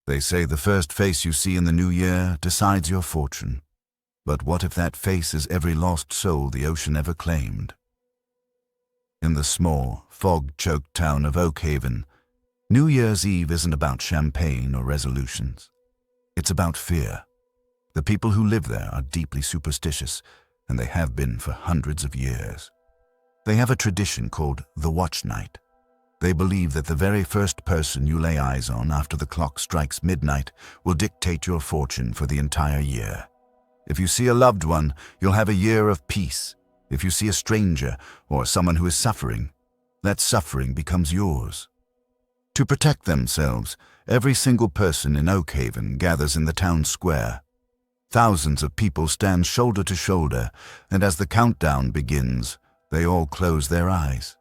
They say the first face you see in the new year decides your fortune. But what if that face is every lost soul the ocean ever claimed? In the small, fog-choked town of Oakhaven, New Year's Eve isn't about champagne or resolutions. It's about fear. The people who live there are deeply superstitious, and they have been for hundreds of years. They have a tradition called the Watch Night. They believe that the very first person you lay eyes on after the clock strikes midnight will dictate your fortune for the entire year. If you see a loved one, you'll have a year of peace. If you see a stranger or someone who is suffering, that suffering becomes yours. To protect themselves, every single person in Oakhaven gathers in the town square. Thousands of people stand shoulder to shoulder, and as the countdown begins, they all close their eyes.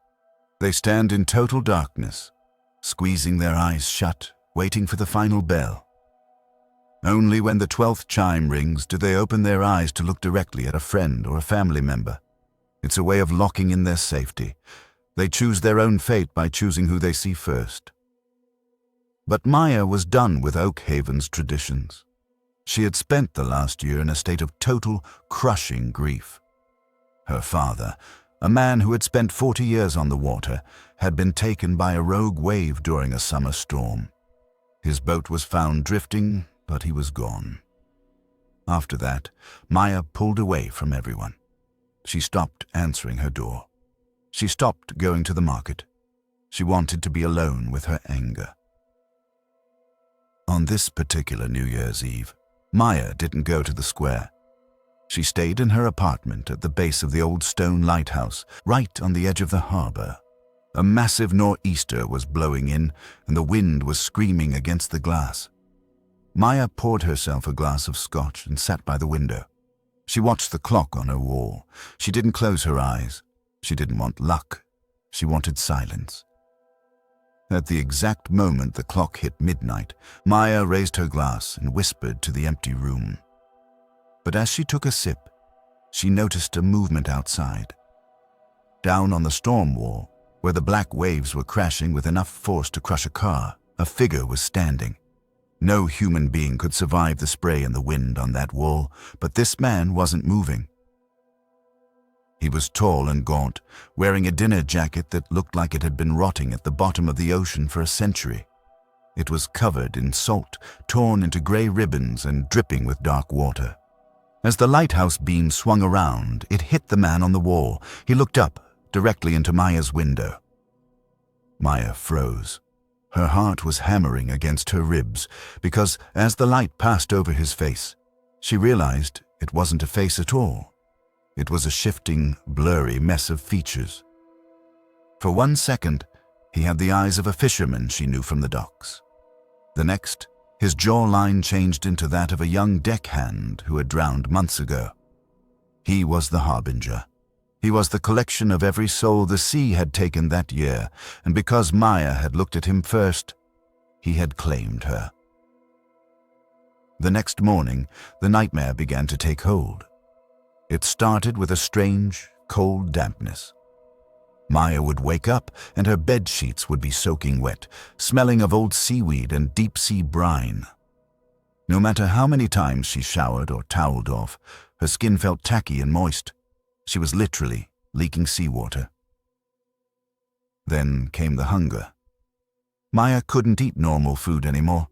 They stand in total darkness, squeezing their eyes shut, waiting for the final bell. Only when the 12th chime rings do they open their eyes to look directly at a friend or a family member. It's a way of locking in their safety. They choose their own fate by choosing who they see first. But Maya was done with Oakhaven's traditions. She had spent the last year in a state of total, crushing grief. Her father, a man who had spent 40 years on the water, had been taken by a rogue wave during a summer storm. His boat was found drifting, but he was gone. After that, Maya pulled away from everyone. She stopped answering her door. She stopped going to the market. She wanted to be alone with her anger. On this particular New Year's Eve, Maya didn't go to the square. She stayed in her apartment at the base of the old stone lighthouse, right on the edge of the harbor. A massive nor'easter was blowing in, and the wind was screaming against the glass. Maya poured herself a glass of scotch and sat by the window. She watched the clock on her wall. She didn't close her eyes. She didn't want luck. She wanted silence. At the exact moment the clock hit midnight, Maya raised her glass and whispered to the empty room. But as she took a sip, she noticed a movement outside. Down on the storm wall, where the black waves were crashing with enough force to crush a car, a figure was standing. No human being could survive the spray and the wind on that wall, but this man wasn't moving. He was tall and gaunt, wearing a dinner jacket that looked like it had been rotting at the bottom of the ocean for a century. It was covered in salt, torn into gray ribbons and dripping with dark water. As the lighthouse beam swung around, it hit the man on the wall. He looked up, directly into Maya's window. Maya froze. Her heart was hammering against her ribs, because as the light passed over his face, she realized it wasn't a face at all. It was a shifting, blurry mess of features. For 1 second, he had the eyes of a fisherman she knew from the docks. The next, his jawline changed into that of a young deckhand who had drowned months ago. He was the harbinger. He was the collection of every soul the sea had taken that year, and because Maya had looked at him first, he had claimed her. The next morning, the nightmare began to take hold. It started with a strange, cold dampness. Maya would wake up and her bed sheets would be soaking wet, smelling of old seaweed and deep-sea brine. No matter how many times she showered or toweled off, her skin felt tacky and moist. She was literally leaking seawater. Then came the hunger. Maya couldn't eat normal food anymore.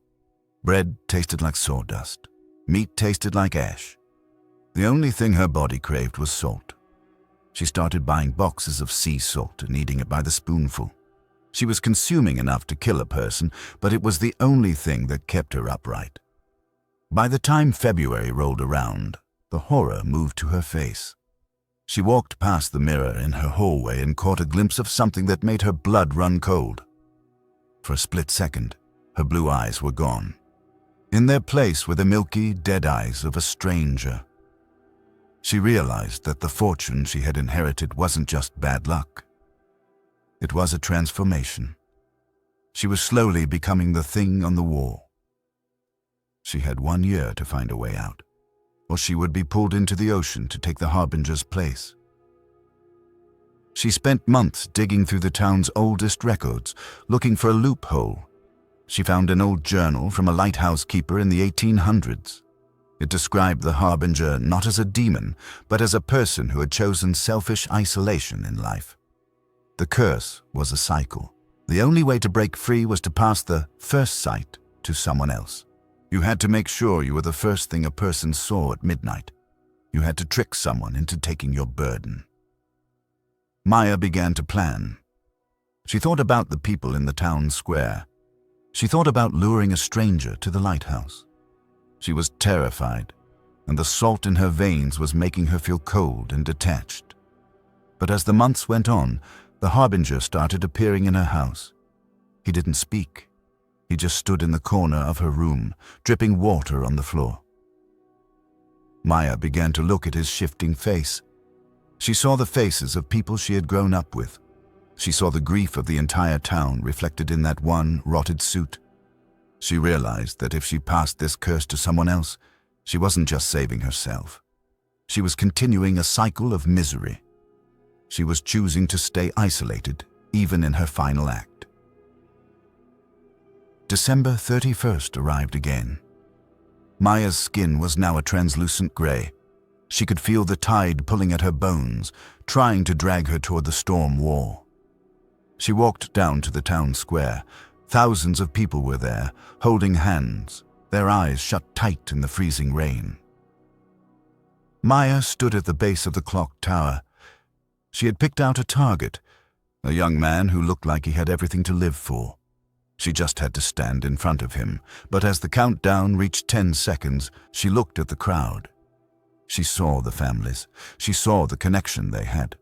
Bread tasted like sawdust. Meat tasted like ash. The only thing her body craved was salt. She started buying boxes of sea salt and eating it by the spoonful. She was consuming enough to kill a person, but it was the only thing that kept her upright. By the time February rolled around, the horror moved to her face. She walked past the mirror in her hallway and caught a glimpse of something that made her blood run cold. For a split second, her blue eyes were gone. In their place were the milky, dead eyes of a stranger. She realized that the fortune she had inherited wasn't just bad luck. It was a transformation. She was slowly becoming the thing on the wall. She had 1 year to find a way out, or she would be pulled into the ocean to take the harbinger's place. She spent months digging through the town's oldest records, looking for a loophole. She found an old journal from a lighthouse keeper in the 1800s. It described the harbinger not as a demon, but as a person who had chosen selfish isolation in life. The curse was a cycle. The only way to break free was to pass the first sight to someone else. You had to make sure you were the first thing a person saw at midnight. You had to trick someone into taking your burden. Maya began to plan. She thought about the people in the town square. She thought about luring a stranger to the lighthouse. She was terrified, and the salt in her veins was making her feel cold and detached. But as the months went on, the harbinger started appearing in her house. He didn't speak. He just stood in the corner of her room, dripping water on the floor. Maya began to look at his shifting face. She saw the faces of people she had grown up with. She saw the grief of the entire town reflected in that one rotted suit. She realized that if she passed this curse to someone else, she wasn't just saving herself. She was continuing a cycle of misery. She was choosing to stay isolated, even in her final act. December 31st arrived again. Maya's skin was now a translucent gray. She could feel the tide pulling at her bones, trying to drag her toward the storm wall. She walked down to the town square. Thousands of people were there, holding hands, their eyes shut tight in the freezing rain. Maya stood at the base of the clock tower. She had picked out a target, a young man who looked like he had everything to live for. She just had to stand in front of him, but as the countdown reached 10 seconds, she looked at the crowd. She saw the families. She saw the connection they had.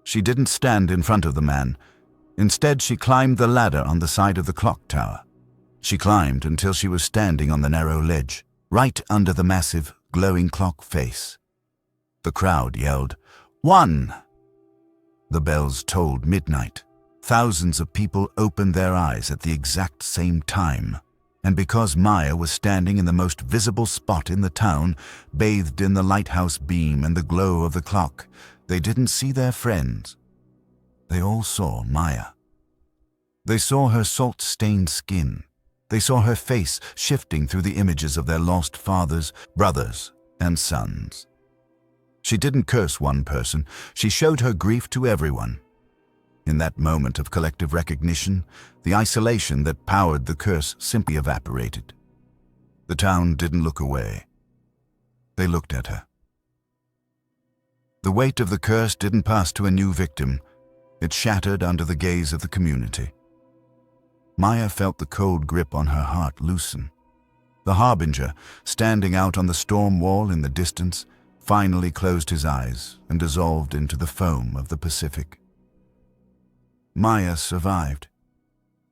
She didn't stand in front of the man. Instead, she climbed the ladder on the side of the clock tower. She climbed until she was standing on the narrow ledge, right under the massive, glowing clock face. The crowd yelled, "One!" The bells tolled midnight. Thousands of people opened their eyes at the exact same time. And because Maya was standing in the most visible spot in the town, bathed in the lighthouse beam and the glow of the clock, they didn't see their friends. They all saw Maya. They saw her salt-stained skin. They saw her face shifting through the images of their lost fathers, brothers, and sons. She didn't curse one person. She showed her grief to everyone. In that moment of collective recognition, the isolation that powered the curse simply evaporated. The town didn't look away. They looked at her. The weight of the curse didn't pass to a new victim. It shattered under the gaze of the community. Maya felt the cold grip on her heart loosen. The harbinger, standing out on the storm wall in the distance, finally closed his eyes and dissolved into the foam of the Pacific. Maya survived.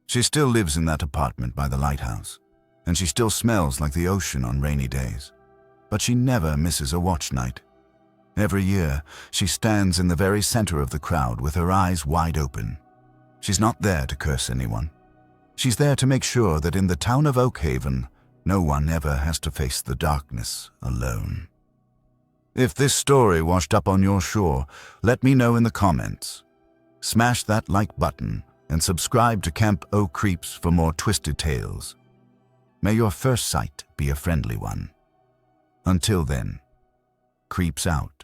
She still lives in that apartment by the lighthouse, and she still smells like the ocean on rainy days. But she never misses a watch night. Every year, she stands in the very center of the crowd with her eyes wide open. She's not there to curse anyone. She's there to make sure that in the town of Oakhaven, no one ever has to face the darkness alone. If this story washed up on your shore, let me know in the comments. Smash that like button and subscribe to Camp O Creeps for more twisted tales. May your first sight be a friendly one. Until then, creeps out.